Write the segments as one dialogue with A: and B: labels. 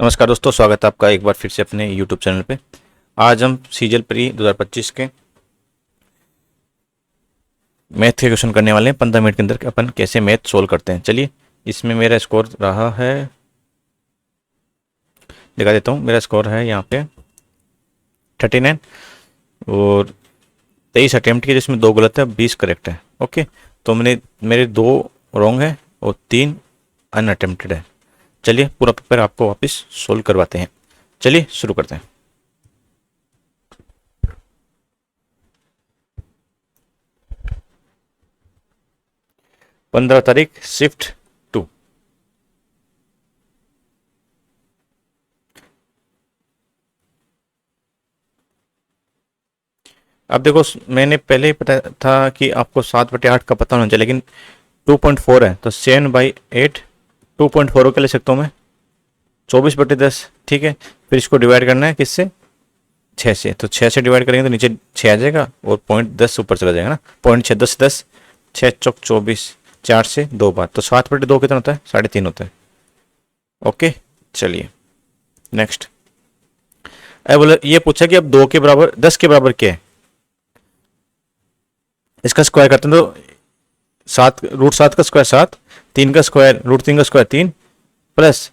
A: नमस्कार दोस्तों, स्वागत है आपका एक बार फिर से अपने YouTube चैनल पे। आज हम सीजीएल प्री 2025 के मैथ के क्वेश्चन करने वाले हैं। 15 मिनट के अंदर अपन कैसे मैथ सोल्व करते हैं। चलिए, इसमें मेरा स्कोर रहा है, दिखा देता हूँ। मेरा स्कोर है यहाँ पे 39 और 23 अटेम्प्ट किए, जिसमें 2 गलत है, 20 करेक्ट है। ओके, तो मेरे 2 रॉन्ग है और 3 अनअटेम्प्टेड है। चलिए, पूरा पेपर आपको वापस सोल्व करवाते हैं। चलिए शुरू करते हैं। 15 तारीख, शिफ्ट 2। अब देखो, मैंने पहले ही पता था कि आपको 7/8 का पता होना चाहिए, लेकिन 2.4 है तो 7/8 2.4 के ले सकता हूँ मैं, 24/10। ठीक है, फिर इसको डिवाइड करना है किससे, 6 से। तो 6 से डिवाइड करेंगे तो नीचे 6 आ जाएगा और 0.10 ऊपर चला जाएगा ना। 0.6 10 10, 6 चौक 24, 4 से 2 बार, तो 7/2 कितना होता है, 3.5 होता है। ओके, चलिए नेक्स्ट। अब बोले, ये पूछा कि अब 2 के बराबर 10 के बराबर क्या है। इसका स्क्वायर करते हैं तो 7 √7 का स्क्वायर 7, 3 का स्क्वायर √3 का स्क्वायर 3, प्लस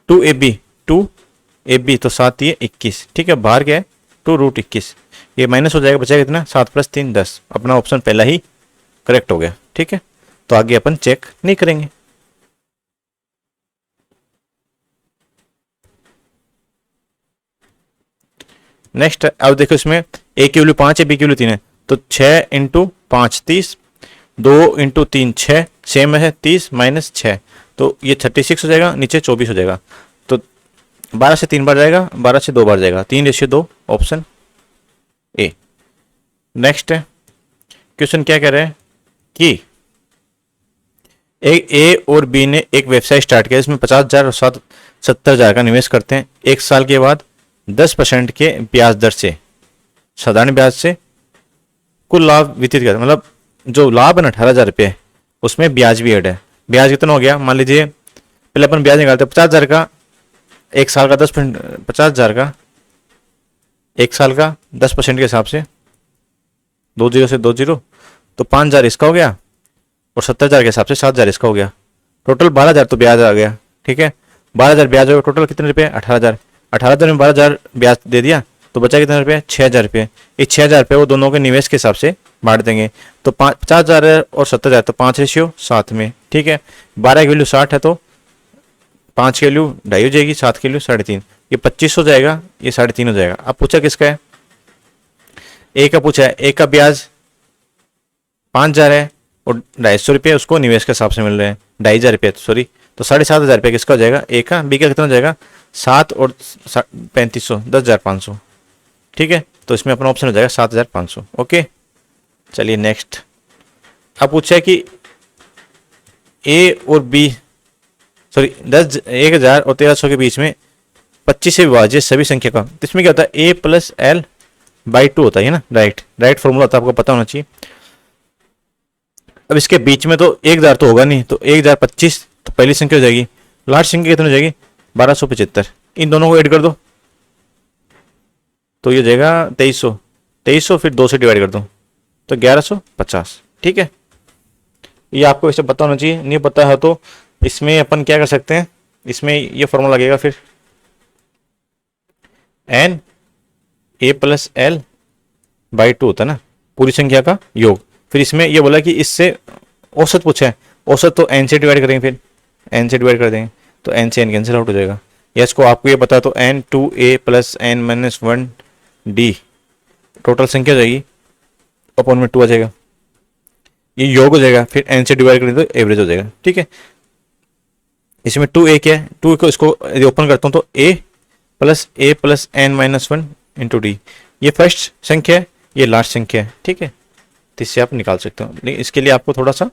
A: 2ab तो 7 ये 21। ठीक है, बाहर क्या है 2√21, ये माइनस हो जाएगा, बचेगा कितना 7 + 3 10। अपना ऑप्शन पहला ही करेक्ट हो गया। ठीक है, तो आगे अपन चेक नहीं करेंगे। नेक्स्ट, अब देखो, इसमें ए की वैल्यू 5 है, बी की वैल्यू 3 है, तो 6 × 5 30, 2 × 3 6, 6 में है 30 - 6, तो ये 36 हो जाएगा, नीचे 24 हो जाएगा। तो 12 से 3 बार जाएगा, 12 से 2 बार जाएगा, 3:2, ऑप्शन ए। नेक्स्ट है, क्वेश्चन क्या कह रहे हैं कि ए और बी ने एक वेबसाइट स्टार्ट किया, इसमें 50,000 और 70,000 का निवेश करते हैं। 1 साल के बाद 10% के ब्याज दर से, साधारण ब्याज से कुल लाभ वितरित करते, मतलब जो लाभ है ना 18,000 रुपये, उसमें ब्याज भी ऐड है। ब्याज कितना हो गया, मान लीजिए पहले अपन ब्याज निकालते हैं 50,000 का, 1 साल का 10%, 50,000 का 1 साल का 10% के हिसाब से, 2 जीरो से 2 जीरो, तो 5,000 इसका हो गया और 70,000 के हिसाब से 7,000 इसका हो गया। टोटल 12,000 तो ब्याज आ गया। ठीक है, 12,000 ब्याज हो गया, टोटल कितने रुपये 18,000। 18,000 में 12,000 ब्याज दे दिया, तो बचा कितने रुपये 6,000 रुपये। ये 6,000 रुपये वो दोनों के निवेश के हिसाब से बांट देंगे। तो 50,000 और 70,000, तो 5:7 में। ठीक है, 12 की वैल्यू 60 है, तो 5 की वैल्यू 2.5 हो जाएगी, 7 की वैल्यू 3.5, ये 25 हो जाएगा, ये 3.5 हो जाएगा। अब पूछा किसका है, ए का पूछा है। ए का ब्याज 5,000 है और 250 रुपये उसको निवेश के हिसाब से मिल रहे हैं, 2,500 रुपये, सॉरी, तो 7,500 रुपये किसका हो जाएगा, ए का। बी का कितना हो जाएगा, 7 और 3500, 10,500। ठीक है, तो इसमें अपना ऑप्शन हो जाएगा 7,500। ओके, चलिए नेक्स्ट। अब पूछा है कि ए और बी, सॉरी 1,000 और 1,300 के बीच में 25 से विभाज्य सभी संख्या का, तो इसमें क्या होता है, a + l/2 होता है ना, राइट फॉर्मूला होता है, आपको पता होना चाहिए। अब इसके बीच में तो 1,000 तो होगा नहीं, तो 1,025 तो पहली संख्या हो जाएगी। लास्ट संख्या कितनी हो जाएगी, 1275। इन दोनों को ऐड कर दो तो ये हो जाएगा 2,300। 2,300 फिर 2 से डिवाइड कर दो तो 1,150। ठीक है, ये आपको इसे पता होना चाहिए। नहीं पता है तो इसमें अपन क्या कर सकते हैं, इसमें ये फॉर्मूला लगेगा, फिर n a + l/2 होता है ना, पूरी संख्या का योग। फिर इसमें ये बोला कि इससे औसत पूछा है, औसत तो n से डिवाइड करेंगे, फिर n से डिवाइड कर देंगे तो n से n कैंसिल आउट हो जाएगा। या इसको आपको ये पता है तो n 2a + n - 1d, total संख्या हो जाएगी, अपॉन में 2 आ जाएगा, ये योग हो जाएगा, फिर n से डिवाइड करेंगे तो एवरेज हो जाएगा। ठीक है, इसमें 2a क्या है, 2 को इसको यदि ओपन करता हूँ तो a + n - 1 × d, ये फर्स्ट संख्या है, ये लास्ट संख्या है। ठीक है, तो इससे आप निकाल सकते हो, लेकिन इसके लिए आपको थोड़ा सा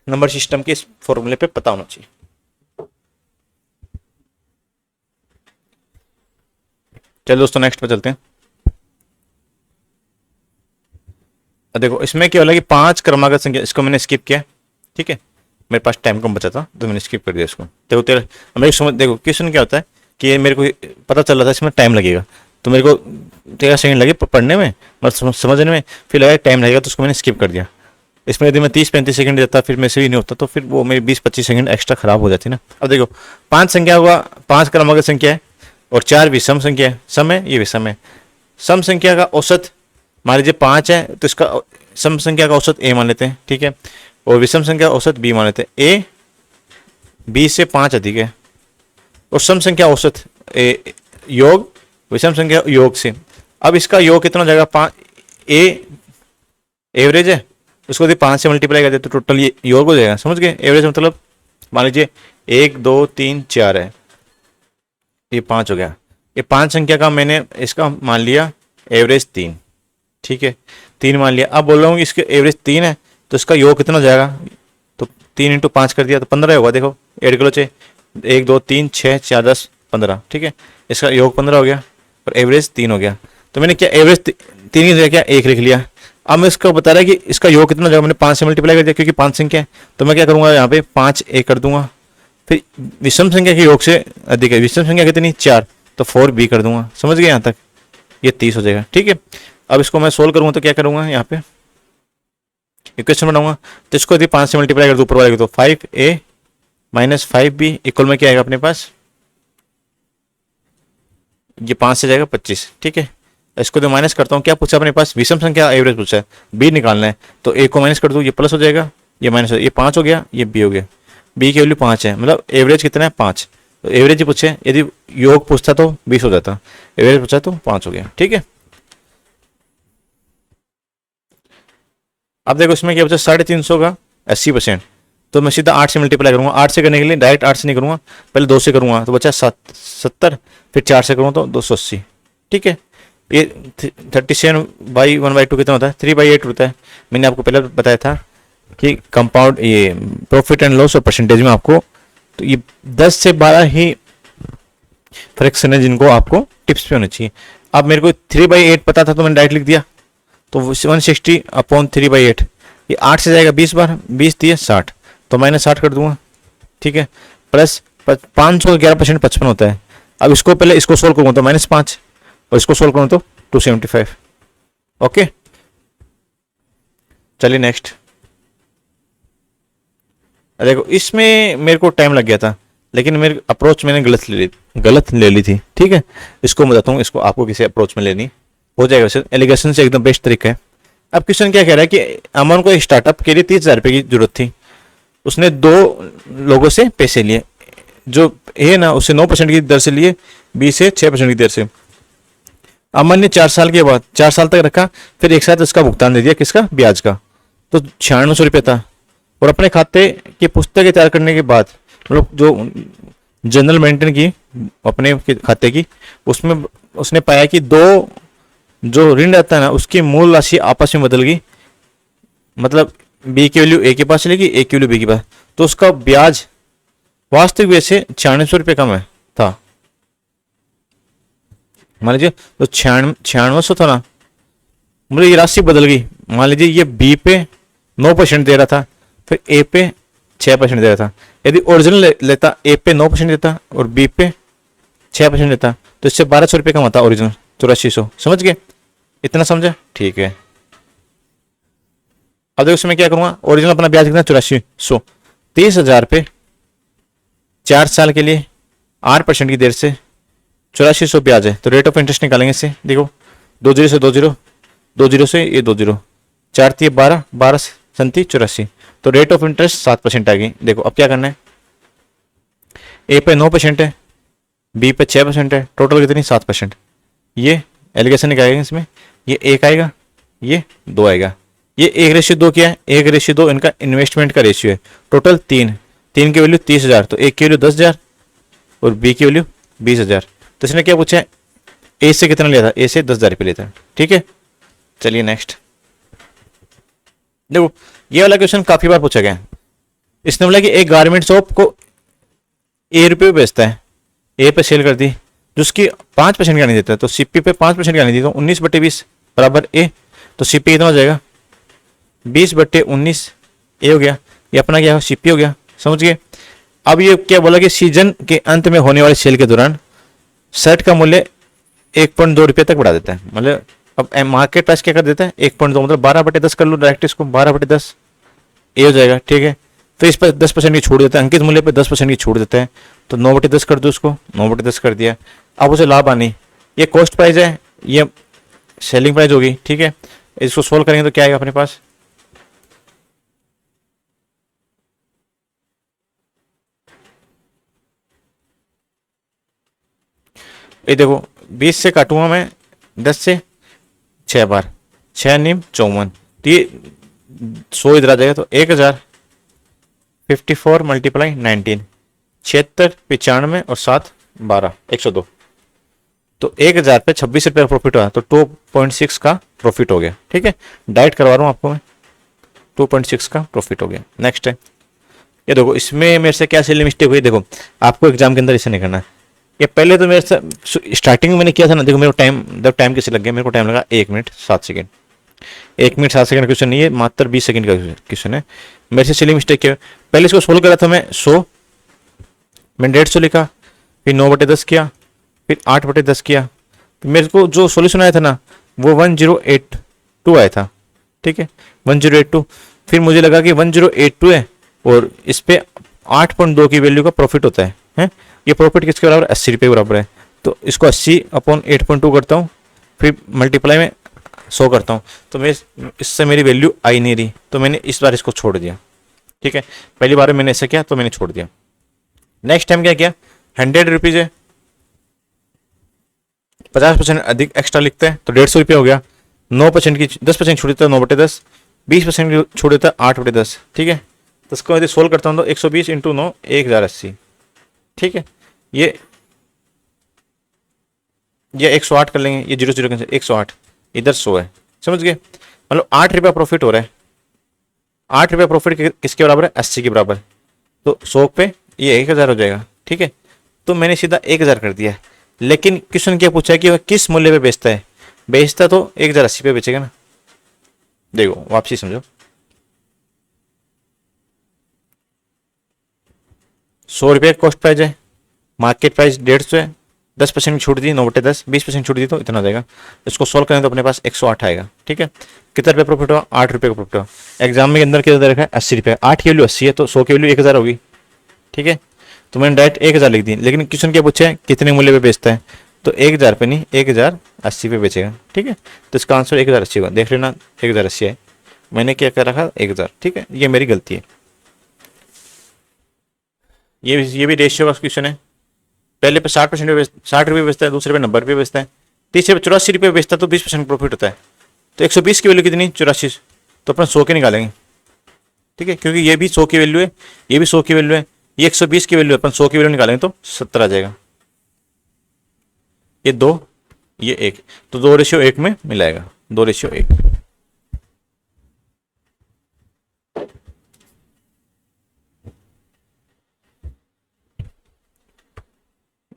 A: नंबर सिस्टम के इस फॉर्मूले पे पता होना चाहिए। चलो दोस्तों, नेक्स्ट पे चलते हैं। देखो, इसमें क्या होगा कि 5 क्रमागत संख्या, इसको मैंने स्किप किया। ठीक है, मेरे पास टाइम कम बचा था तो मैंने स्किप कर दिया इसको। देखो तेरा मेरे समझ, देखो क्वेश्चन क्या होता है कि मेरे को पता चल रहा था इसमें टाइम लगेगा, तो मेरे को 13 सेकंड लगे पढ़ने में, मतलब समझने में, फिर लगा टाइम लगेगा तो उसको मैंने स्किप कर दिया। इसमें यदि मैं 30-35 सेकंड देता फिर मेरे से भी नहीं होता, तो फिर वो मेरी 20-25 सेकंड एक्स्ट्रा खराब हो जाती ना। अब देखो 5 संख्या हुआ, 5 क्रमांक संख्या है और 4 विषम संख्या है, सम है, ये विषम है। सम संख्या का औसत मान लीजिए 5 है तो इसका सम संख्या का औसत a मान लेते हैं, ठीक है, और विषम संख्या का औसत b मान लेते हैं। a b से 5 अधिक है और सम संख्या औसत योग विषम संख्या योग से। अब इसका योग कितना हो जाएगा, 5 a एवरेज है, उसको यदि 5 से मल्टीप्लाई कर दे तो टोटल ये योग हो जाएगा। समझ गए, एवरेज मतलब मान लीजिए 1 2 3 4 है, ये 5 हो गया। ये 5 संख्या का मैंने इसका मान लिया एवरेज 3, ठीक है, 3 मान लिया। अब बोल रहा हूँ इसके एवरेज 3 है तो इसका योग कितना हो जाएगा, तो 3 × 5 कर दिया तो 15 होगा। देखो ऐड कर लो, 1 2 3 6 4 10 15, ठीक है, इसका योग 15 हो गया और एवरेज 3 हो गया। तो मैंने क्या एवरेज 3 की जगह क्या 1 लिख लिया। अब मैं इसको बता रहा है कि इसका योग कितना हो जाएगा, मैंने 5 से मल्टीप्लाई कर दिया क्योंकि 5 संख्या है, तो मैं क्या करूँगा यहाँ पे 5 a कर दूंगा। फिर विषम संख्या के योग से अधिक है, विषम संख्या कितनी 4, तो 4b कर दूंगा। समझ गए यहाँ तक, ये 30 हो जाएगा, ठीक है। अब इसको मैं सोल्व करूँगा तो क्या करूँगा, यहाँ पे इक्वेशन बनाऊंगा, तो इसको यदि 5 से मल्टीप्लाई कर दूँ ऊपर वाले को, तो 5a माइनस 5b इक्वल में क्या आएगा अपने पास, ये 5 से जाएगा 25, ठीक है। इसको तो माइनस करता हूँ, क्या पूछा अपने पास, विषम संख्या एवरेज पूछा है, b निकालना है, तो a को माइनस कर दूँ, ये प्लस हो जाएगा, ये माइनस हो जाएगा, ये 5 हो गया, ये b हो गया, b की वैल्यू 5 है, मतलब एवरेज कितना है 5। तो एवरेज ही पूछे, यदि योग पूछता तो 20 हो जाता, एवरेज पूछा तो 5 हो गया, ठीक है। अब देखो इसमें क्या बचा, 350 का 80%, तो मैं सीधा 8 से मल्टीप्लाई करूंगा। 8 से करने के लिए डायरेक्ट 8 से नहीं करूंगा, पहले 2 से करूंगा, तो बचा 70, फिर 4 से करूँगा तो 280, ठीक है। ये 37/1/2 कितना होता है, 3/8 होता है। मैंने आपको पहले बताया था कि कंपाउंड ये प्रॉफिट एंड लॉस और परसेंटेज में आपको, तो ये 10 से 12 ही फ्रैक्शन है जिनको आपको टिप्स पे होने चाहिए। अब मेरे को 3/8 पता था तो मैंने डायरेक्ट लिख दिया, तो 160/3/8, ये 8 से जाएगा 20 बार, 20 दिए 60, तो माइनस 60 कर दूंगा, ठीक है, प्लस 500 11% 55 होता है। अब इसको पहले इसको सोल्व करूँगा तो -5 और इसको सोल्व करूँ तो 275, ओके। चलिए नेक्स्ट, देखो इसमें मेरे को टाइम लग गया था लेकिन मेरे अप्रोच मैंने गलत ले ली थी, ठीक है। इसको मैं बताता हूँ, इसको आपको किसी अप्रोच में लेनी हो जाएगा, वैसे एलिगेशन से एकदम बेस्ट तरीका है। अब क्वेश्चन क्या कह रहा है कि अमन को स्टार्टअप के लिए 30,000 रुपये की जरूरत थी, उसने 2 लोगों से पैसे लिए, जो ए ना उससे 9% की दर से लिए, बी से 6% की दर से। अमन ने 4 साल के बाद 4 साल तक रखा, फिर एक साथ उसका भुगतान दे दिया, किसका, ब्याज का, तो 9600 रुपये था। और अपने खाते की पुस्तकें तैयार करने के बाद, मतलब जो जनरल मेंटेन की अपने खाते की, उसमें उसने पाया कि 2 जो ऋण रहता है ना उसकी मूल राशि आपस में बदल गई, मतलब बी की वैल्यू ए के पास चलेगी, ए की वैल्यू बी के पास, तो उसका ब्याज वास्तविक ब्याज से 9600 रुपये कम है था। मान लीजिए तो 9600 था ना, मतलब ये राशि बदल गई। मान लीजिए ये बी पे 9% दे रहा था, फिर ए पे 6% दे रहा था। यदि ओरिजिनल लेता, ए पे 9% देता और बी पे 6% देता, तो इससे 1200 रुपये कम आता ओरिजिनल, 8400। समझ गए, इतना समझा, ठीक है। अब देखो इसमें क्या करूंगा, ओरिजिनल अपना ब्याज कितना 8400, 30,000 पे 4 साल के लिए 8% की दर से 8400 ब्याज है, तो रेट ऑफ इंटरेस्ट निकालेंगे इससे। देखो 20 से 20, 20 से ये 20, 4 3 12, 12 37 84, तो रेट ऑफ इंटरेस्ट 7% आ गई। देखो अब क्या करना है, ए पे 9% है, बी पे 6% है, टोटल कितनी 7%। ये एलिगेशन निकालेंगे इसमें, ये 1 आएगा, ये 2 आएगा, ये 1:2 क्या है, 1:2 इनका इन्वेस्टमेंट का रेशियो है। टोटल 3 की वैल्यू 30,000, तो ए की वैल्यू 10,000 और बी की वैल्यू 20,000। तो इसने क्या पूछा है, ए से कितना लिया था, ए से 10,000 रुपये लिया था, ठीक है। चलिए नेक्स्ट, देखो ये वाला क्वेश्चन काफी बार पूछा गया है। इसने बोला कि एक गारमेंट शॉप को ए रुपये बेचता है, ए पे सेल कर दी, जो उसकी 5% का नहीं देता है, तो सीपी पे 5% का नहीं दी, तो 19/20 बराबर ए, तो सीपी कितना हो जाएगा 20/19 ए हो गया, ये अपना क्या सीपी हो गया, समझ गए। अब ये क्या बोला कि सीजन के अंत में होने वाले सेल के दौरान शर्ट का मूल्य 1.2 रुपये तक बढ़ा देता है। मतलब अब मार्केट प्राइस क्या कर देता है 1.2, मतलब 12/10 कर लो डायरेक्ट, इसको 12/10 ये हो जाएगा। ठीक है, तो इस पर 10% की छूट देता है, अंकित मूल्य पर 10% की छूट देता है, तो 9/10 कर दो, उसको 9/10 कर दिया। अब उसे लाभ आनी, ये कॉस्ट प्राइस है, ये सेलिंग प्राइस होगी। ठीक है, इसको सोल्व करेंगे तो क्या आएगा अपने पास, ये देखो 20 से काटूंगा मैं 10 से 6 बार, 6 निम 54, तो ये 100 इधर आ जाएगा, तो 1000 54 × 19 76 95 और 7 12 102, तो 1000 पे 26 रुपये का प्रॉफिट हुआ, तो 2.6 का प्रॉफिट हो गया। ठीक है, डाइट करवा रहा हूँ आपको मैं, 2.6 का प्रॉफिट हो गया। नेक्स्ट है, ये देखो इसमें मेरे से क्या सिली मिस्टेक हुई, देखो आपको एग्जाम के अंदर इसे नहीं करना है। ये पहले तो मेरे से स्टार्टिंग में मैंने किया था ना, देखो मेरे को टाइम, जब टाइम कैसे लग गया, मेरे को टाइम लगा 1 minute 7 second. 1 minute 7 second question नहीं है, मात्र 20 सेकंड का क्वेश्चन है। मेरे से सिली मिस्टेक क्या, पहले इसको सोल्व करा था मैं 100, मैंने 150 लिखा, फिर 9/10 किया, फिर 8/10 किया, तो मेरे को जो सोल्यूशन आया था ना वो 1082 आया था। ठीक है, 1082, फिर मुझे लगा कि 1082 है और इस पे 8.2 की वैल्यू का प्रॉफिट होता है। ये प्रॉफिट किसके बराबर, 80 रुपये के बराबर है, तो इसको 80/8.2 करता हूँ, फिर मल्टीप्लाई में 100 करता हूँ, तो मैं इससे मेरी वैल्यू आई नहीं रही, तो मैंने इस बार इसको छोड़ दिया। ठीक है, पहली बार मैंने ऐसा किया तो मैंने छोड़ दिया। नेक्स्ट टाइम क्या किया, 100 रुपीज़ है, 50% अधिक एक्स्ट्रा लिखते हैं तो 150 रुपये हो गया। 9% की 10% छूट देता है 9/10, 20% की छूट देता है 8/10। ठीक है, तो इसको यदि सोल्व करता हूँ तो 120 × 9 1080। ठीक है, ये 108 कर लेंगे, ये 0 0 108, इधर 100 है, समझ गए। मतलब 8 रुपया प्रॉफिट हो रहा है, 8 रुपया प्रॉफिट किसके बराबर है, 80 के बराबर, तो 100 पे ये 1000 हो जाएगा। ठीक है, तो मैंने सीधा 1000 कर दिया है, लेकिन क्वेश्चन क्या पूछा है कि वह किस मूल्य पे बेचता है, बेचता तो 1080 पे बेचेगा ना। देखो वापसी समझो, 100 रुपये कॉस्ट प्राइस है, मार्केट प्राइस 150 है, 10% की छूट दी 9/10, 20% छूट दी तो इतना आ जाएगा। इसको सोल्व करें तो अपने पास 108 आएगा। ठीक है, कितना रुपये प्रॉफिट हुआ, 8 रुपये का प्रॉफिट हुआ। एग्जाम में अंदर कितना रखा है, 80 रुपये, 8 की वैल्यू 80 है, तो 100 की वैल्यू 1000 होगी। ठीक है, तो मैंने डायरेक्ट 1000 लिख दी, लेकिन क्वेश्चन क्या पूछा है कितने मूल्य पे बेचता है, तो 1000 पे नहीं 1080 पे बेचेगा। ठीक है, तो इसका आंसर 1080 होगा, देख लेना 1080 है, मैंने क्या कर रखा 1000। ठीक है, ये मेरी गलती है। ये भी रेशियो का क्वेश्चन है, पहले पे 60% 60 रुपये बेचता है, दूसरे पे 90 रुपये बेचता है, तीसरे पे 84 रुपये बेचता है, तो 20% प्रॉफिट होता है। तो 120 की वैल्यू कितनी, 84, तो अपन 100 के निकालेंगे। ठीक है, क्योंकि ये भी 100 की वैल्यू है, ये भी 100 की वैल्यू है, ये 120 की वैल्यू है, अपन 100 की वैल्यू निकालेंगे तो 70 आ जाएगा। ये 2, ये 1, तो 2:1 में मिलाएगा, 2:1।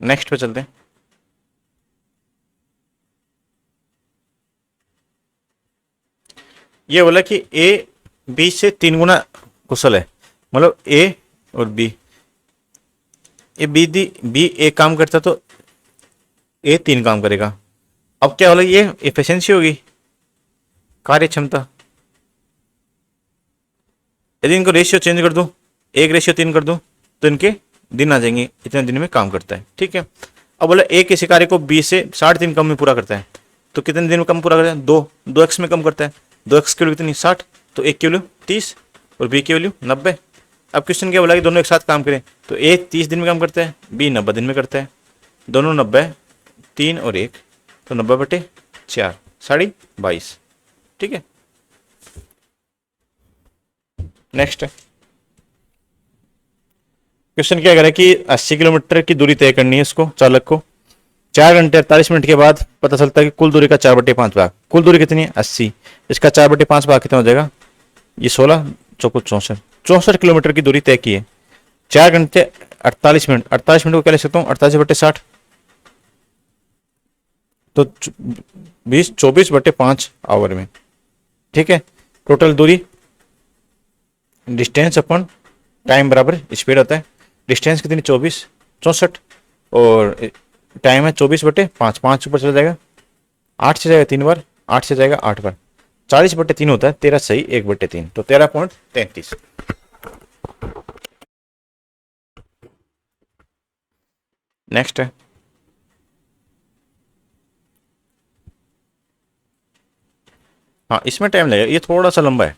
A: नेक्स्ट पे चलते हैं। ये बोला कि ए बी से 3 गुना कुशल है, मतलब ए और बी, ए बी एक काम करता तो ए 3 काम करेगा। अब क्या बोला, ये एफिशिएंसी होगी, कार्य क्षमता। यदि इनको रेशियो चेंज कर दूं, 1:3 कर दूं, तो इनके दिन आ जाएंगे, इतने दिन में काम करता है। ठीक है, अब बोला ए किसी कार्य को बी से 60 दिन कम में पूरा करता है, तो कितने दिन में कम पूरा करता है, 2x में कम करता है, 2x की वैल्यू कितनी 60, तो एक की वैल्यू 30 और बी की वैल्यू 90। अब क्वेश्चन क्या बोला कि दोनों एक साथ काम करें, तो ए 30 दिन में काम करता है, बी 90 दिन में करता है, दोनों 90, 3 और 1, तो 90/4 22। ठीक है, नेक्स्ट क्वेश्चन क्या करे कि 80 किलोमीटर की दूरी तय करनी है इसको, चालक को 4 घंटे 48 मिनट के बाद पता चलता है कि कुल दूरी का 4/5 भाग, कुल दूरी कितनी है 80, इसका 4/5 भाग कितना हो जाएगा, ये 16 चौको 64, 64 किलोमीटर की दूरी तय की है, 4 घंटे 48 मिनट, 48 मिनट को क्या लिख सकता हूँ 48/60, तो 24/5 आवर में। ठीक है, टोटल दूरी डिस्टेंस अपन टाइम बराबर स्पीड होता है। डिस्टेंस कितनी 24 64 और टाइम है 24/5, 5 ऊपर चला जाएगा, 8 से जाएगा 3 बार, 8 से जाएगा 8 बार, 40/3 होता है, 13 सही 1/3 तो 13.33। नेक्स्ट है, हाँ इसमें टाइम लगेगा, ये थोड़ा सा लंबा है।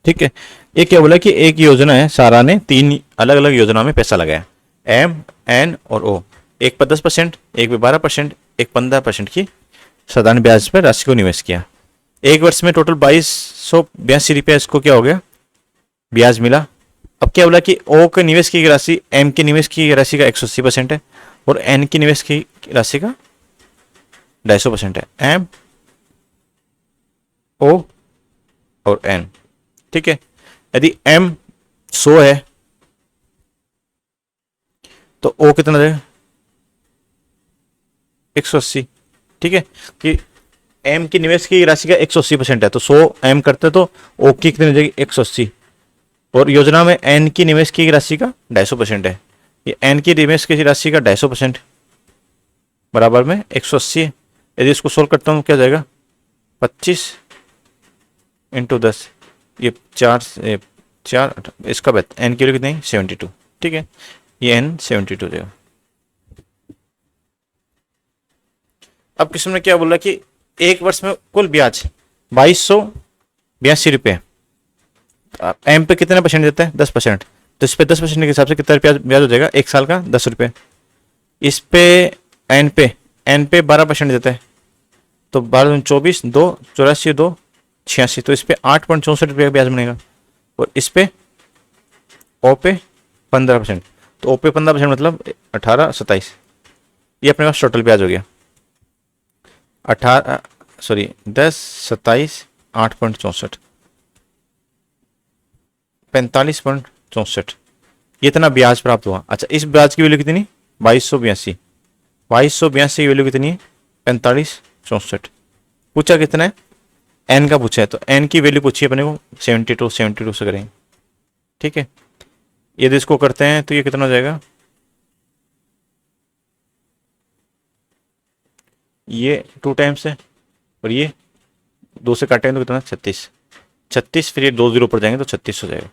A: ठीक है, ये क्या बोला कि एक योजना है, सारा ने 3 अलग अलग योजना में पैसा लगाया, एम एन और ओ। एक पर 10%, एक पे 12%, एक 15% की साधारण ब्याज पर राशि को निवेश किया। एक वर्ष में टोटल 2282 रुपया इसको क्या हो गया, ब्याज मिला। अब क्या बोला कि ओ के निवेश की राशि एम के निवेश की राशि का 180% है और एन की निवेश की राशि का 250% है, एम ओ और एन। ठीक है, यदि एम 100 है तो ओ कितना देगा 180। ठीक है, कि एम की निवेश की राशि का 180% है तो 100 एम करते तो ओ की कितनी हो जाएगी 180। और योजना में एन की निवेश की राशि का 250% है, ये एन की निवेश की राशि का 250% बराबर में 180 है। यदि इसको सोल्व करता हूँ क्या जाएगा 25 × 10, ये 4 इसका एन की वैल्यू कितनी 72। ठीक है, ये एन 72 देगा। अब किसी ने क्या बोला कि एक वर्ष में कुल ब्याज 2282 रुपये, एम पे कितने परसेंट देता है 10%, तो इस पे 10% के हिसाब से कितना रुपया ब्याज हो जाएगा एक साल का 10 रुपये। इस पे एन पे 12% देता है तो 12 24 2 84 2 86, तो इस पे 8.64 रुपये का ब्याज बनेगा। और इस पे ओ पे 15%, तो ओ पे 15% मतलब 18 27, ये अपने पास टोटल ब्याज हो गया 10 27 8.64 45.64, ये इतना ब्याज प्राप्त हुआ। अच्छा, इस ब्याज की वैल्यू कितनी 2282 की वैल्यू कितनी है 45.64। पूछा कितना है एन का पूछा है, तो एन की वैल्यू पूछी अपने को 72 से करेंगे। ठीक है, यदि इसको करते हैं तो ये कितना हो जाएगा, ये 2 टाइम्स है और ये 2 से काटेंगे तो कितना 36, फिर ये 2 0 पर जाएंगे तो 36 हो जाएगा।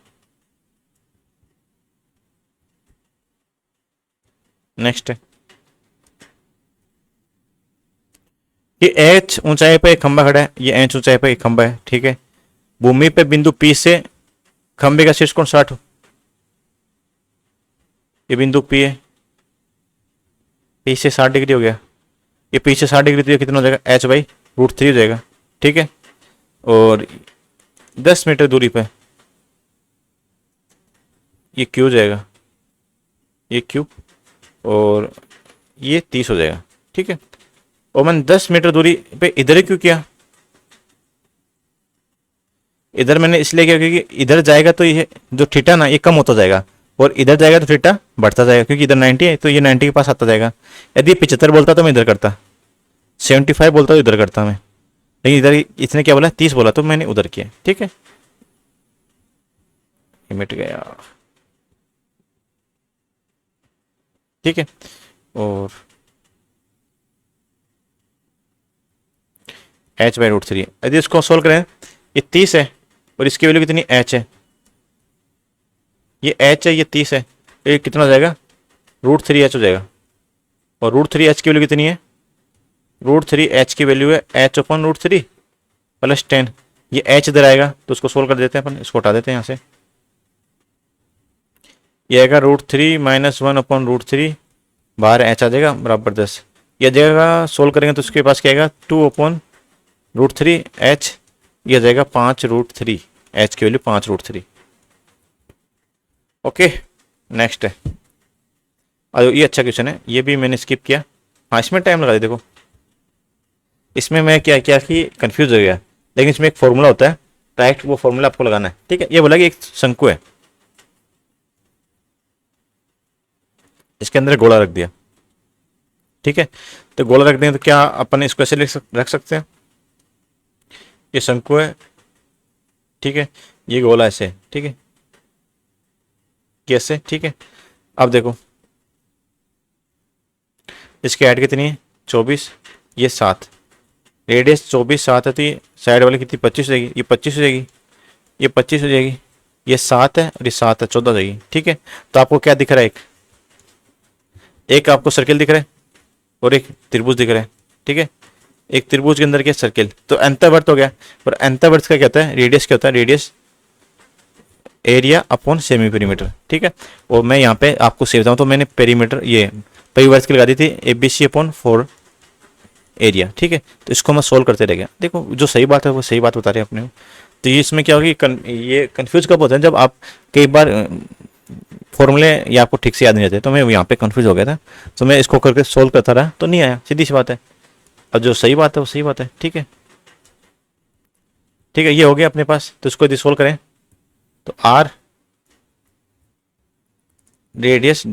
A: नेक्स्ट है, ये एच ऊंचाई पर एक खंबा खड़ा है, ये एच ऊंचाई पर एक खंबा है। ठीक है, भूमि पे बिंदु पी से खंबे का शीर्ष कोण 60 हो, ये बिंदु पी है, पी से 60 डिग्री हो गया, ये पी से 60 डिग्री तो ये कितना हो जाएगा h/√3 हो जाएगा। ठीक है, और 10 मीटर दूरी पे ये क्यू हो जाएगा, ये क्यू, और ये 30 हो जाएगा। ठीक है, और मैंने 10 मीटर दूरी पे इधर क्यों किया, इधर मैंने इसलिए किया क्योंकि इधर जाएगा तो ये जो थीटा ना ये कम होता जाएगा और इधर जाएगा तो थीटा बढ़ता जाएगा, क्योंकि इधर 90 है तो ये 90 के पास आता जाएगा। यदि 75 बोलता तो मैं इधर करता, 75 बोलता तो इधर करता मैं, लेकिन इधर इसने क्या बोला 30 बोला तो मैंने उधर किया। ठीक है, ये मिट गया। ठीक है, और h/√3, यदि इसको सोल्व करें ये 30 है और इसकी वैल्यू कितनी h है, ये h है, ये 30 है, ये कितना हो जाएगा √3h हो जाएगा। और √3h की वैल्यू कितनी है, √3h की वैल्यू है h/√3 + 10, ये h इधर आएगा तो उसको सोल्व कर देते हैं अपन, इसको हटा देते हैं यहाँ से, ये आएगा √3 - 1/√3, बाहर h आ जाएगा बराबर 10, यह जगह सोल्व करेंगे तो उसके पास क्या आएगा 2/√3h, यह जाएगा 5√3, h की वैल्यू 5√3। ओके, नेक्स्ट है, ये अच्छा क्वेश्चन है, ये भी मैंने स्किप किया। हाँ इसमें टाइम लगा दे, देखो इसमें मैं क्या क्या कि कंफ्यूज हो गया, लेकिन इसमें एक फॉर्मूला होता है, डायरेक्ट वो फॉर्मूला आपको लगाना है। ठीक है, ये बोला कि एक शंकु है, इसके अंदर गोला रख दिया। ठीक है, तो गोला रख दें तो क्या अपन इसको ऐसे रख सकते हैं, ये शंकु है, ठीक है, ये गोला ऐसे, ठीक है, कैसे, ठीक है। अब देखो इसकी हाइट कितनी है 24, ये 7, रेडियस 24 7 है, तो ये साइड वाली कितनी 25 हो जाएगी, ये 25 हो जाएगी, ये 25 हो जाएगी, ये 7 है और ये 7 है, 14 हो जाएगी, ठीक है। तो आपको क्या दिख रहा है, एक एक आपको सर्किल दिख रहा है और एक त्रिभुज दिख रहा है, ठीक है। एक त्रिभुज के अंदर क्या सर्किल, तो एंतावर्त हो गया। और एंतावर्त का क्या होता है, रेडियस क्या होता है, radius area upon semi perimeter, ठीक है। और मैं यहाँ पे आपको सेव बताऊँ तो मैंने पेरीमीटर ये परिवर्त की लगा दी थी ABC अपॉन 4 एरिया, ठीक है। तो इसको मैं सोल्व करते रह गया, देखो जो सही बात है वो सही बात बता रहे हैं अपने को। तो ये इसमें क्या होगी, ये कंफ्यूज कब होता है, जब आप कई बार फॉर्मूले या आपको ठीक से याद नहीं रहते। तो मैं यहाँ पे कंफ्यूज हो गया था, तो मैं इसको करके सोल्व करता रहा तो नहीं आया, सीधी सी बात है। अब जो सही बात है वो सही बात है, ठीक है। ठीक है, ये हो गया अपने पास। तो इसको यदि सोल्व करें तो आर रेडियस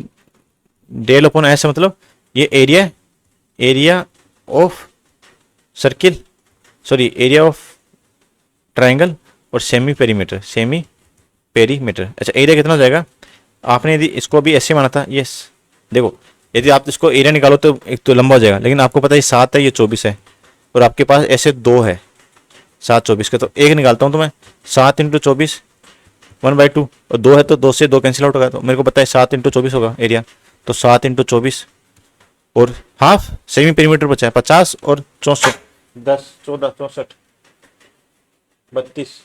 A: डेल अपॉन ऐसे, मतलब ये area, area of circle, sorry area of triangle और सेमी पेरीमीटर, सेमी पेरीमीटर। अच्छा एरिया कितना हो जाएगा, आपने यदि इसको भी ऐसे माना था, यस देखो यदि आप इसको एरिया निकालो तो एक तो लंबा हो जाएगा, लेकिन आपको पता है ये 7 है, ये 24 है, और आपके पास ऐसे 2 है 7 24 के, तो एक निकालता हूँ तो मैं 7 इंटू 24 1/2, और 2 है तो 2 से 2 कैंसिल आउट होगा, तो मेरे को पता है 7 इंटू 24 होगा एरिया। तो 7 इंटू 24 और हाफ सेमी पेरीमीटर बचा है 50 और 64, 10 14 64 32।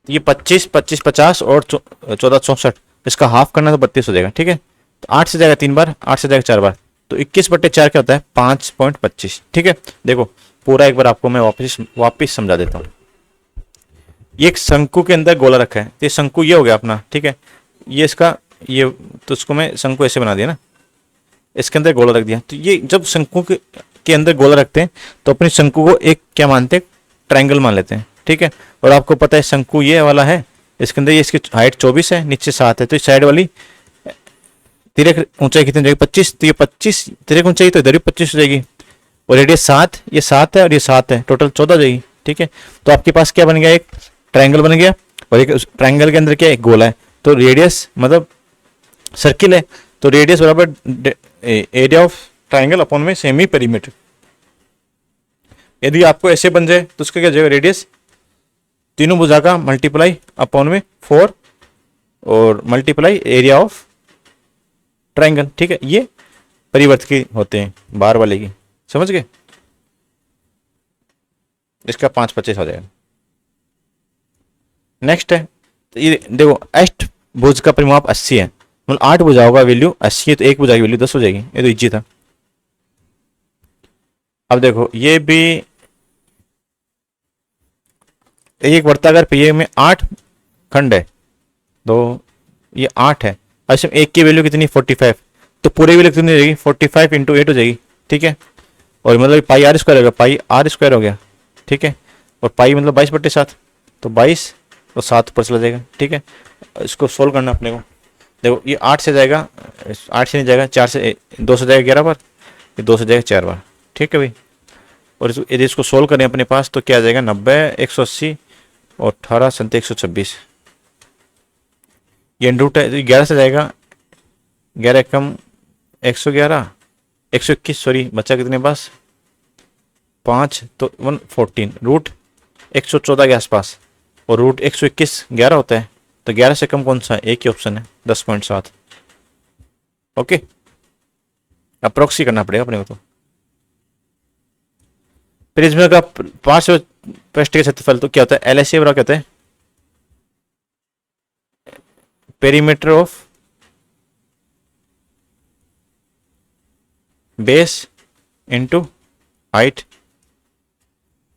A: ये 25 25 50 और 14 64, इसका हाफ करना तो 32 हो जाएगा, ठीक है। तो 8 से जाएगा 3 बार, 8 से जाएगा 4 बार, तो 21/4 क्या होता है 5.25, ठीक है। देखो पूरा एक बार आपको मैं वापिस समझा देता हूँ। ये एक शंकु के अंदर गोला रखा है, तो ये शंकु ये हो गया अपना, ठीक है। ये इसका ये, तो इसको मैं शंकु ऐसे बना दिया ना, इसके अंदर गोला रख दिया। तो ये जब शंकु के अंदर गोला रखते हैं तो अपने शंकु को एक क्या मानते हैं, ट्रायंगल मान लेते हैं, ठीक है। और आपको पता है शंकु ये वाला है, इसके अंदर ये इसकी हाइट 24 है, नीचे 7 है, तो इस साइड वाली तिरक ऊंचाई कितनी हो जाएगी 25, तो ये 25 तिरक ऊंचाई, तो इधर भी 25 हो जाएगी। और रेडियस 7, ये 7 है और ये 7 है, टोटल 14 हो जाएगी, ठीक है। तो आपके पास क्या बन गया, एक ट्रायंगल बन गया, और एक ट्रायंगल के अंदर क्या एक गोला है। तो रेडियस मतलब सर्किल है, तो रेडियस बराबर एरिया ऑफ ट्रायंगल अपॉन में सेमी पेरीमीटर। यदि आपको ऐसे बन जाए तो उसका क्या जाएगा, रेडियस तीनों भुजा का मल्टीप्लाई अपॉन में 4 और मल्टीप्लाई एरिया ऑफ ट्रायंगल, ठीक है। ये परिवर्त की होते हैं बार वाले की, समझ गए। इसका 5/25 हो जाएगा। नेक्स्ट है, तो ये देखो अष्ट भुज का परिमाप 80 है, मतलब 8 भुजाओं का वैल्यू 80 है, तो एक भुजा की वैल्यू 10 हो जाएगी। ये तो इजी था। अब देखो ये भी एक वर्ताकार पहिए में 8 खंड है, तो ये 8 है, और इसमें एक की वैल्यू कितनी 45, तो पूरे वैल्यू कितनी हो जाएगी 45 इंटू 8 हो जाएगी, ठीक है। और मतलब पाई आर स्क्वायर हो गया, पाई आर स्क्वायर हो गया, ठीक है। और पाई मतलब 22/7, तो 22 और 7 ऊपर चला जाएगा, ठीक है। इसको सोल्व करना अपने को। देखो ये 8 से जाएगा, 8 से नहीं जाएगा, 4 से 2 से जाएगा 11 बार, ये 2 से जाएगा 4 बार, ठीक है भाई। और यदि इसको सोल्व करें अपने पास तो क्या आ जाएगा 90 180 और 18 7 126, ये रूट है, 11 से जाएगा, 11 कम 111 121, सॉरी बच्चा कितने पास 5, तो 114, रूट 114 के आसपास, और रूट 121 11 होता है, तो 11 से कम कौन सा है, एक ही ऑप्शन है 10.7। ओके, अप्रोक्सी करना पड़ेगा अपने को। तो प्रिज्म का पार्श्व पृष्ठ के क्षेत्रफल तो क्या होता है, LHC बराबर क्या होता है, perimeter of base into height,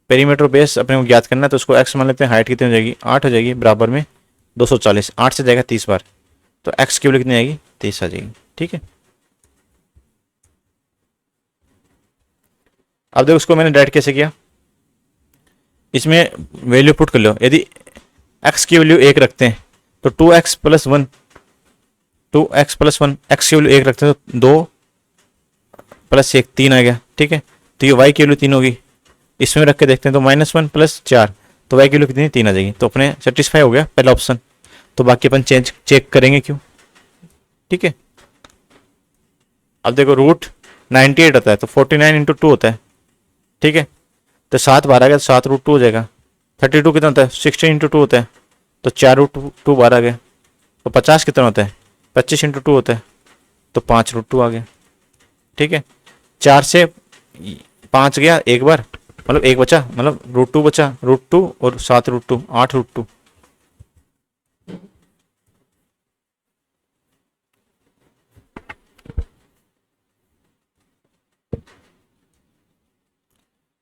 A: perimeter base अपने को ज्ञात करना है, तो उसको एक्स मान लेते हैं। हाइट कितनी हो जाएगी 8 हो जाएगी, बराबर में 240, 8 से जाएगा 30 बार, तो एक्स की वैल्यू कितनी आएगी 30 आ जाएगी। ठीक है, अब देखो उसको मैंने डायरेक्ट कैसे किया, इसमें वैल्यू पुट कर लो। यदि एक्स की वैल्यू 1 रखते हैं तो 2x plus 1, 2x plus 1, x की वैल्यू 1 रखते हैं तो 2 प्लस 1 3 आ गया। ठीक है, तो ये y की वैल्यू 3 होगी, इसमें रख के देखते हैं तो -1 प्लस 4, तो y की वैल्यू कितनी 3 आ जाएगी। तो अपने सेटिस्फाई हो गया पहला ऑप्शन, तो बाकी अपन चेक करेंगे क्यों। ठीक है, अब देखो रूट 98 होता है तो 49 इंटू 2 होता है। ठीक है, तो 7 बार आ गया तो 7 रूट 2 हो जाएगा। 32 कितना होता है 16 इंटू 2 होता है, तो 4 रूट 2 बार आ गया। तो 50 कितना होता है 25 इंटू 2 होता है, तो 5 रूट 2 आ गया। ठीक है, 4 से 5 गया एक बार, मतलब एक बचा, मतलब रूट 2 बचा, रूट 2 और 7 रूट 2, 8 रूट 2।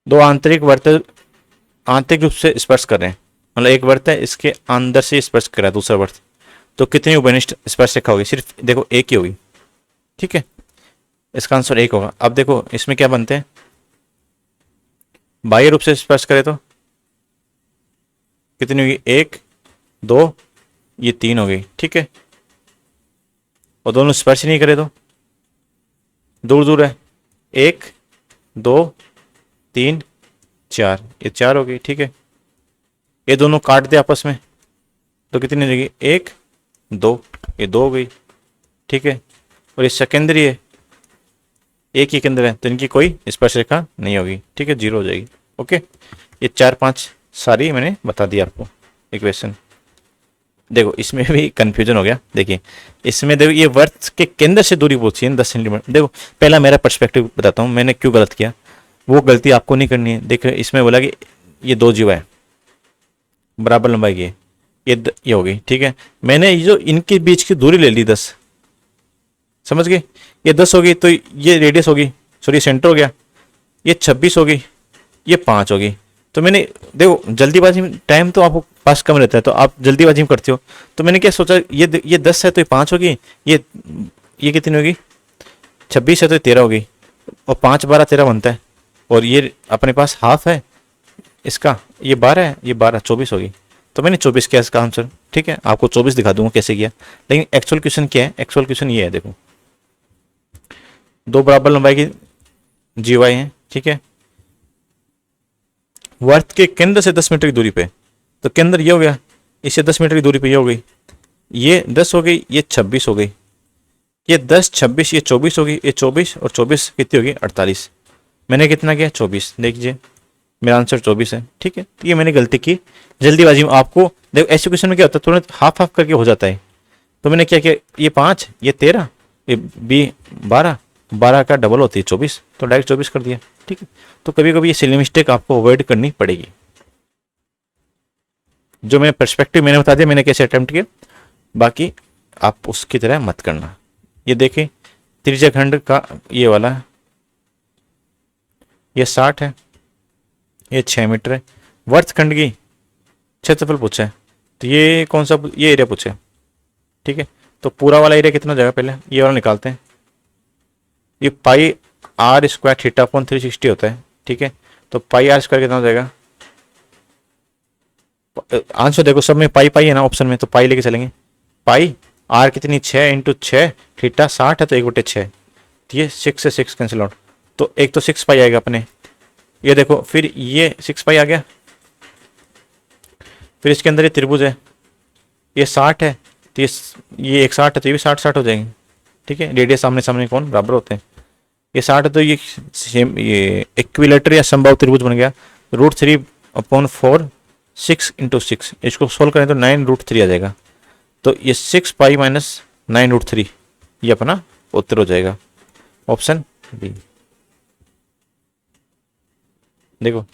A: दो आंतरिक वर्त आंतरिक रूप से स्पर्श कर रहे हैं, मतलब एक वर्त है इसके अंदर से स्पर्श कर रहा है दूसरा वर्त, तो कितनी उभयनिष्ठ स्पर्श रेखा होगी, सिर्फ देखो एक ही होगी। ठीक है, इसका आंसर एक होगा। अब देखो इसमें क्या बनते हैं, बाह्य रूप से स्पर्श करे तो कितनी होगी 1 2, ये 3 हो गई। ठीक है, और दोनों स्पर्श नहीं करे तो दूर दूर है, 1 2 3 4, ये 4 हो गई। ठीक है, ये दोनों काट दे आपस में तो कितनी हो जाएगी 1 2, ये 2 हो गई। ठीक है, और ये सेकेंडरी है, एक ही केंद्र है तो इनकी कोई स्पर्श रेखा नहीं होगी। ठीक है, 0 हो जाएगी। ओके, ये 4 5 सारी मैंने बता दी आपको इक्वेशन। देखो इसमें भी कंफ्यूजन हो गया। देखिए इसमें देखो ये वर्त के केंद्र से दूरी पूछी है 10 सेंटीमीटर। देखो पहला मेरा पर्सपेक्टिव बताता हूँ मैंने क्यों गलत किया, वो गलती आपको नहीं करनी है। देखो इसमें बोला कि ये 2 जीवा है, बराबर लंबाई की ये हो गई। ठीक है, मैंने ये जो इनके बीच की दूरी ले ली 10, समझ गए, ये 10 होगी तो ये रेडियस होगी, सॉरी सेंटर हो गया, ये 26 होगी, ये 5 होगी। तो मैंने देखो जल्दीबाजी में टाइम तो आपको पास कम रहता है तो आप जल्दीबाजी में करते हो, तो मैंने क्या सोचा ये 10 है तो ये 5 होगी, ये कितनी होगी 26 है तो ये 13 होगी, और 5 12 13 बनता है, और ये अपने पास हाफ है इसका, ये 12 है, ये 12 24 होगी। तो मैंने 24 किया इसका आंसर। ठीक है, आपको 24 दिखा दूंगा कैसे किया, लेकिन एक्चुअल क्वेश्चन क्या है, एक्चुअल क्वेश्चन ये है। देखो 2 बराबर लंबाई की जीवाएं हैं। ठीक है, वर्त के केंद्र से 10 मीटर की दूरी पे, तो केंद्र ये हो गया, इससे 10 मीटर की दूरी पे ये हो गई, ये 10 हो गई, ये 26 हो गई, ये 10 26 ये 24 हो गई, ये 24 और 24 कितनी होगी 48। मैंने कितना किया 24, देखिए मेरा आंसर 24 है। ठीक है, तो ये मैंने गलती की जल्दीबाजी में। आपको देखो ऐसे क्वेश्चन में क्या होता है तुरंत हाफ हाफ करके हो जाता है, तो मैंने क्या किया, ये 5 ये 13 ये बी 12 12 का डबल होती है 24, तो डायरेक्ट 24 कर दिया। ठीक है, तो कभी कभी ये सिली मिस्टेक आपको अवॉइड करनी पड़ेगी। जो मैं पर्सपेक्टिव मैंने बता दिया मैंने कैसे अटेम्प्ट किया, बाकी आप उसकी तरह मत करना। ये देखें त्रिज्या खंड का ये वाला है, ये 60 है, ये 6 मीटर है। वर्तखंड की क्षेत्रफल पूछा है, तो ये कौन सा, ये एरिया पूछा है। ठीक है, तो पूरा वाला एरिया कितना जाएगा, पहले ये वाला निकालते हैं। ये पाई आर स्क्वायर थीटा अपॉन 360 होता है। ठीक है, तो पाई आर स्क्वायर कितना हो जाएगा, आंसर देखो सब में पाई पाई है ना ऑप्शन में, तो पाई लेके चलेंगे। पाई आर कितनी 6 इंटू 6, थीटा 60 है तो 1/6, तो ये 6 से 6 कैंसिल आउट, तो एक तो 6 पाई आएगा अपने। ये देखो फिर ये 6 पाई आ गया, फिर इसके अंदर ये त्रिभुज है, ये 60 है तो ये 160 है तो ये भी 60 60 हो जाएंगे। ठीक है, रेडियस सामने सामने कौन बराबर होते हैं, ये 60 है तो ये सेम, ये इक्विलेटर या संभव त्रिभुज बन गया। √3/4 6 इंटू 6, इसको सोल्व करें तो 9√3 आ जाएगा, तो ये 6 पाई माइनस 9√3 ये अपना उत्तर हो जाएगा, ऑप्शन बी। देखो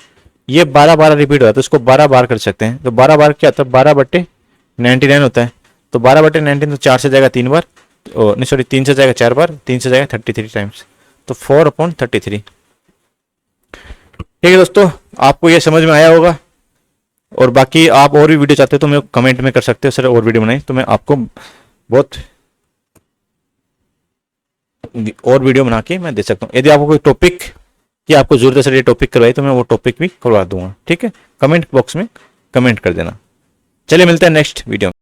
A: ये 12 12 रिपीट होता है तो इसको 12 बार कर सकते हैं, तो 12 बार क्या होता है 12/99 होता है, तो 12/99 तो 4 से जाएगा 3 बार, नहीं सॉरी 3 से जाएगा 4 बार, 3 से जाएगा 33 टाइम्स, तो 4/33। ठीक है दोस्तों, आपको ये समझ में आया होगा। और बाकी आप और भी वीडियो चाहते हो तो मैं कमेंट में कर सकते हो सर और वीडियो बनाए, तो मैं आपको बहुत और वीडियो बना के मैं दे सकता हूँ। यदि आपको कोई टॉपिक की आपको जरूरत है सर ये टॉपिक करवाई, तो मैं वो टॉपिक भी करवा दूंगा। ठीक है, कमेंट बॉक्स में कमेंट कर देना। चलिए मिलते हैं नेक्स्ट वीडियो में।